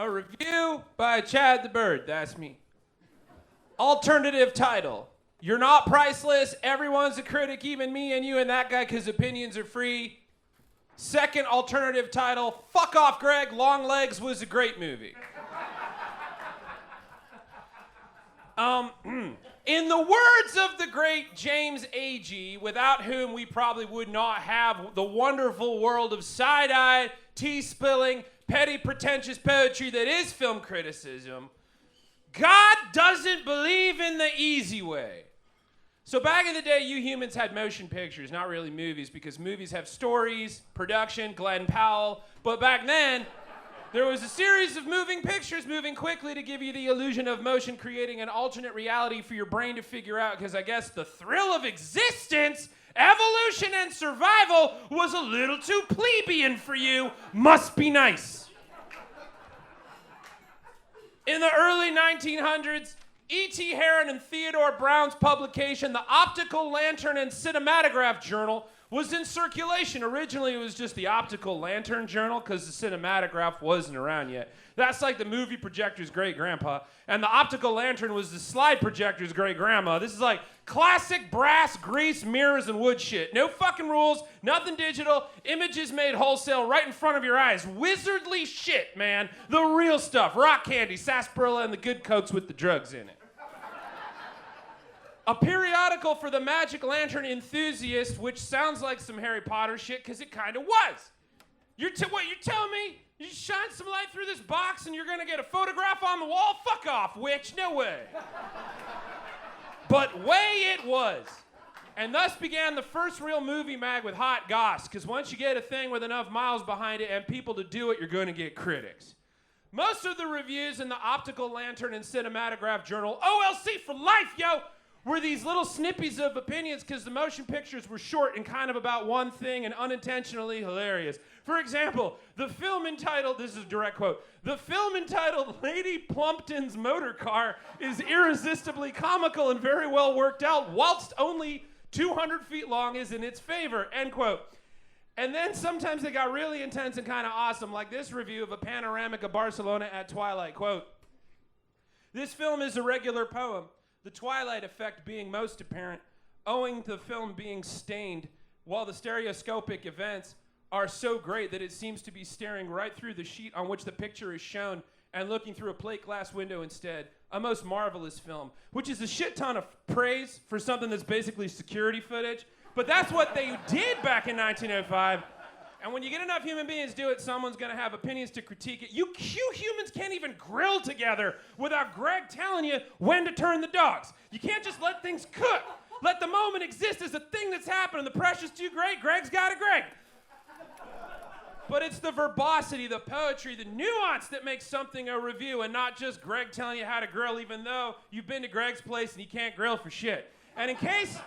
A review by Chad the Bird, that's me. Alternative title. You're not priceless, everyone's a critic, even me and you and that guy, because opinions are free. Second alternative title, fuck off Greg, Longlegs was a great movie. In the words of the great James Agee, without whom we probably would not have the wonderful world of side-eye, tea-spilling, petty, pretentious poetry that is film criticism, God doesn't believe in the easy way. So back in the day, you humans had motion pictures, not really movies, because movies have stories, production, Glenn Powell. But back then, there was a series of moving pictures moving quickly to give you the illusion of motion, creating an alternate reality for your brain to figure out, because I guess the thrill of existence, evolution, and survival was a little too plebeian for you. Must be nice. In the early 1900s, E.T. Heron and Theodore Brown's publication, the Optical Lantern and Cinematograph Journal, was in circulation. Originally, it was just the Optical Lantern Journal because the cinematograph wasn't around yet. That's like the movie projector's great-grandpa, and the Optical Lantern was the slide projector's great-grandma. This is like classic brass, grease, mirrors, and wood shit. No fucking rules, nothing digital, images made wholesale right in front of your eyes. Wizardly shit, man. The real stuff. Rock candy, sarsaparilla, and the good cokes with the drugs in it. A periodical for the magic lantern enthusiast, which sounds like some Harry Potter shit, because it kind of was. What, you're telling me you shine some light through this box and you're going to get a photograph on the wall? Fuck off, witch, no way. But way it was. And thus began the first real movie mag with hot goss, because once you get a thing with enough miles behind it and people to do it, you're going to get critics. Most of the reviews in the Optical Lantern and Cinematograph Journal, OLC for life, yo, were these little snippies of opinions because the motion pictures were short and kind of about one thing and unintentionally hilarious. For example, the film entitled, this is a direct quote, the film entitled Lady Plumpton's Motor Car is irresistibly comical and very well worked out, whilst only 200 feet long is in its favor, end quote. And then sometimes they got really intense and kind of awesome, like this review of a panoramic of Barcelona at twilight, quote, this film is a regular poem, the twilight effect being most apparent, owing to the film being stained, while the stereoscopic events are so great that it seems to be staring right through the sheet on which the picture is shown and looking through a plate glass window instead. A most marvelous film, which is a shit ton of praise for something that's basically security footage. But that's what they did back in 1905. And when you get enough human beings do it, someone's gonna have opinions to critique it. You humans can't even grill together without Greg telling you when to turn the dogs. You can't just let things cook. Let the moment exist as a thing that's happening. The pressure's too great, Greg's got a Greg. But it's the verbosity, the poetry, the nuance that makes something a review, and not just Greg telling you how to grill, even though you've been to Greg's place and he can't grill for shit. And in case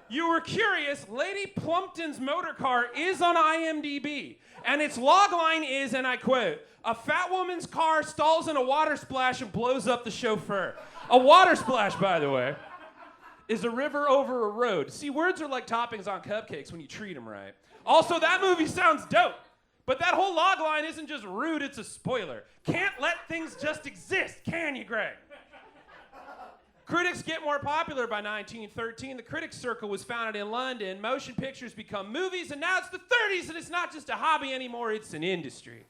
you were curious, Lady Plumpton's Motor Car is on IMDb, and its logline is, and I quote, a fat woman's car stalls in a water splash and blows up the chauffeur. A water splash, by the way, is a river over a road. See, words are like toppings on cupcakes when you treat them right. Also, that movie sounds dope, but that whole logline isn't just rude, it's a spoiler. Can't let things just exist, can you, Greg? Critics get more popular by 1913. The Critics Circle was founded in London. Motion pictures become movies, and now it's the 30s, and it's not just a hobby anymore, it's an industry.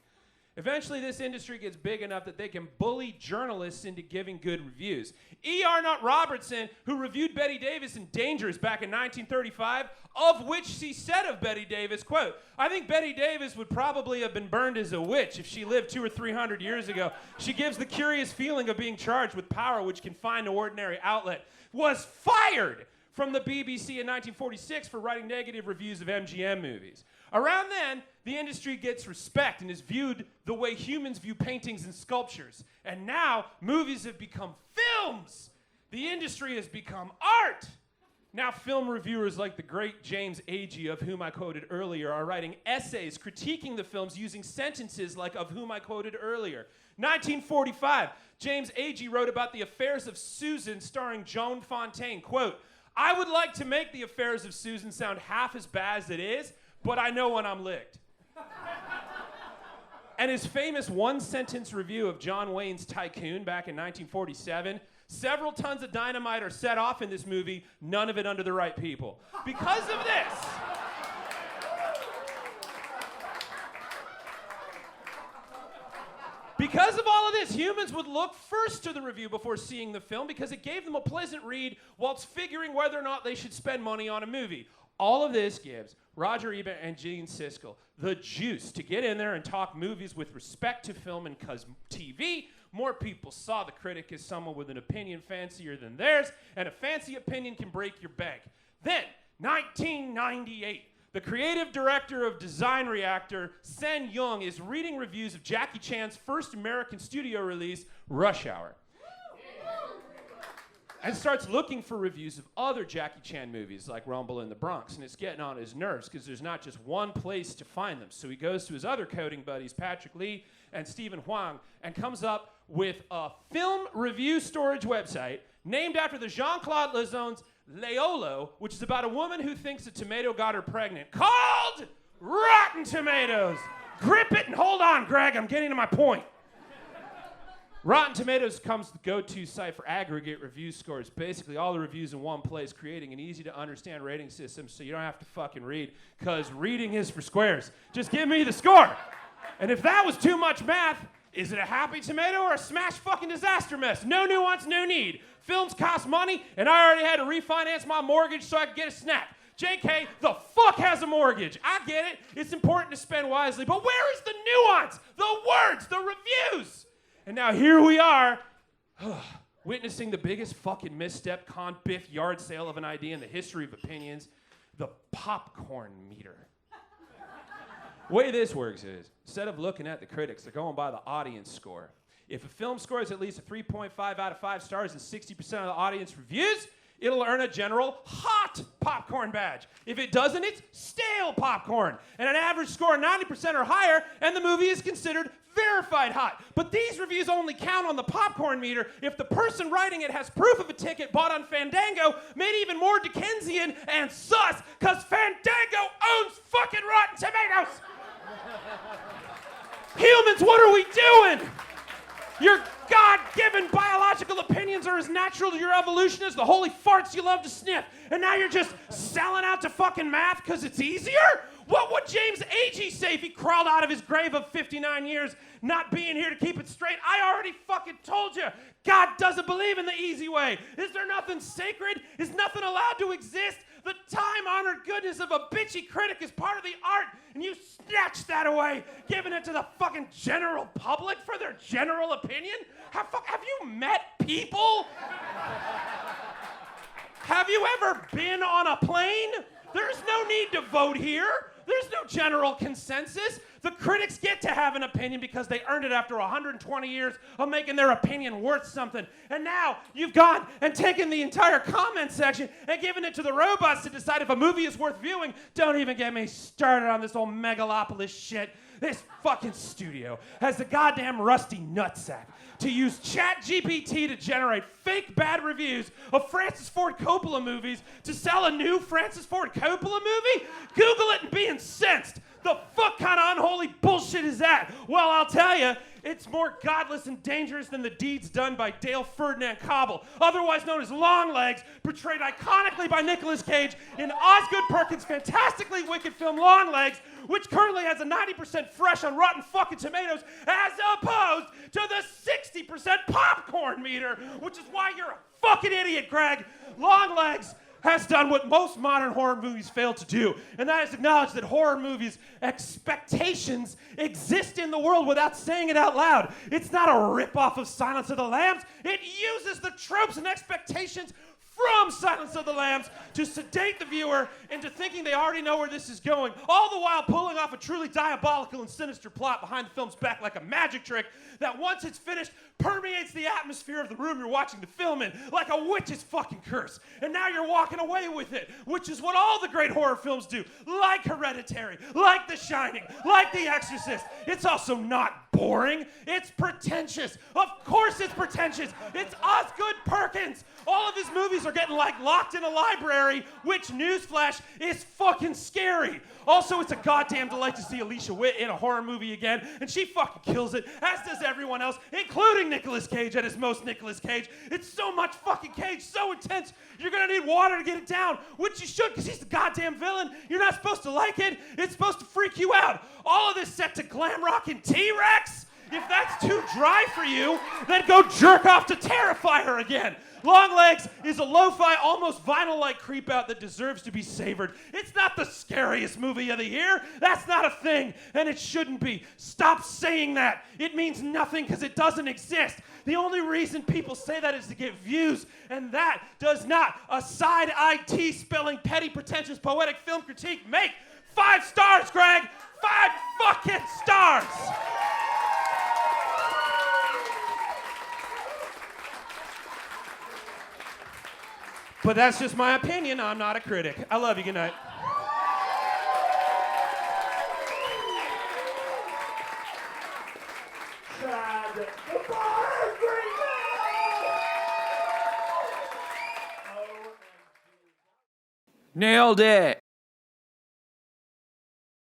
Eventually, this industry gets big enough that they can bully journalists into giving good reviews. E. Arnott Robertson, who reviewed Bette Davis in Dangerous back in 1935, of which she said of Bette Davis, quote, I think Bette Davis would probably have been burned as a witch if she lived 200 or 300 years ago. She gives the curious feeling of being charged with power which can find no ordinary outlet. Was fired from the BBC in 1946 for writing negative reviews of MGM movies. Around then, the industry gets respect and is viewed the way humans view paintings and sculptures. And now, movies have become films. The industry has become art. Now, film reviewers like the great James Agee, of whom I quoted earlier, are writing essays critiquing the films using sentences like of whom I quoted earlier. 1945, James Agee wrote about The Affairs of Susan starring Joan Fontaine. Quote, I would like to make The Affairs of Susan sound half as bad as it is, but I know when I'm licked. And his famous one-sentence review of John Wayne's Tycoon back in 1947, several tons of dynamite are set off in this movie, none of it under the right people. Because of this, because of all of this, humans would look first to the review before seeing the film because it gave them a pleasant read whilst figuring whether or not they should spend money on a movie. All of this gives Roger Ebert and Gene Siskel the juice to get in there and talk movies with respect to film, and because TV, more people saw the critic as someone with an opinion fancier than theirs, and a fancy opinion can break your bank. Then, 1998, the creative director of Design Reactor, Sen Yung, is reading reviews of Jackie Chan's first American studio release, Rush Hour, and starts looking for reviews of other Jackie Chan movies like Rumble in the Bronx, and it's getting on his nerves because there's not just one place to find them. So he goes to his other coding buddies, Patrick Lee and Stephen Huang, and comes up with a film review storage website named after the Jean-Claude Lezone's Leolo, which is about a woman who thinks a tomato got her pregnant, called Rotten Tomatoes. Grip it and hold on, Greg, I'm getting to my point. Rotten Tomatoes becomes the go-to site for aggregate review scores. Basically, all the reviews in one place, creating an easy-to-understand rating system so you don't have to fucking read, because reading is for squares. Just give me the score. And if that was too much math, is it a happy tomato or a smash fucking disaster mess? No nuance, no need. Films cost money, and I already had to refinance my mortgage so I could get a snack. JK, the fuck has a mortgage? I get it. It's important to spend wisely, but where is the nuance, the words, the reviews? And now here we are, witnessing the biggest fucking misstep, con, biff, yard sale of an idea in the history of opinions, the popcorn meter. The way this works is, instead of looking at the critics, they're going by the audience score. If a film scores at least a 3.5 out of 5 stars and 60% of the audience reviews, it'll earn a general hot popcorn badge. If it doesn't, it's stale popcorn. And an average score of 90% or higher, and the movie is considered verified hot. But these reviews only count on the popcorn meter if the person writing it has proof of a ticket bought on Fandango, made even more Dickensian and sus, because Fandango owns fucking Rotten Tomatoes. Humans, what are we doing? Your God-given biological opinions are as natural to your evolution as the holy farts you love to sniff. And now you're just selling out to fucking math because it's easier? What would James Agee say if he crawled out of his grave of 59 years not being here to keep it straight? I already fucking told you. God doesn't believe in the easy way. Is there nothing sacred? Is nothing allowed to exist? The time-honored goodness of a bitchy critic is part of the art, and you snatch that away, giving it to the fucking general public for their general opinion? Have you met people? Have you ever been on a plane? There's no need to vote here. There's no general consensus. The critics get to have an opinion because they earned it after 120 years of making their opinion worth something. And now you've gone and taken the entire comment section and given it to the robots to decide if a movie is worth viewing. Don't even get me started on this old megalopolis shit. This fucking studio has the goddamn rusty nutsack to use ChatGPT to generate fake bad reviews of Francis Ford Coppola movies to sell a new Francis Ford Coppola movie? Google it and be incensed. The fuck kind of unholy bullshit is that? Well, I'll tell you, it's more godless and dangerous than the deeds done by Dale Ferdinand Cobble, otherwise known as Longlegs, portrayed iconically by Nicolas Cage in Osgood Perkins' fantastically wicked film Longlegs, which currently has a 90% fresh on Rotten fucking Tomatoes, as opposed to the 60% popcorn meter, which is why you're a fucking idiot, Greg. Longlegs has done what most modern horror movies fail to do, and that is acknowledge that horror movies' expectations exist in the world without saying it out loud. It's not a rip-off of Silence of the Lambs. It uses the tropes and expectations from Silence of the Lambs to sedate the viewer into thinking they already know where this is going, all the while pulling off a truly diabolical and sinister plot behind the film's back like a magic trick that, once it's finished, permeates the the atmosphere of the room you're watching the film in, like a witch's fucking curse. And now you're walking away with it, which is what all the great horror films do, like Hereditary, like The Shining, like The Exorcist. It's also not boring. It's pretentious. Of course it's pretentious. It's Osgood Perkins. All of his movies are getting like locked in a library, which, newsflash, is fucking scary. Also, it's a goddamn delight to see Alicia Witt in a horror movie again, and she fucking kills it, as does everyone else, including Nicolas Cage at his most Nicolas Cage. It's so much fucking Cage, so intense, you're gonna need water to get it down, which you should, because he's the goddamn villain. You're not supposed to like it. It's supposed to freak you out. All of this set to glam rock and T-Rex? If that's too dry for you, then go jerk off to Terrifier again. Longlegs is a lo-fi, almost vinyl-like creep-out that deserves to be savored. It's not the scariest movie of the year. That's not a thing, and it shouldn't be. Stop saying that. It means nothing because it doesn't exist. The only reason people say that is to get views, and that does not a side-IT spelling, petty, pretentious, poetic film critique make 5 stars, Greg! 5 fucking stars! But that's just my opinion. I'm not a critic. I love you. Good night. Nailed it.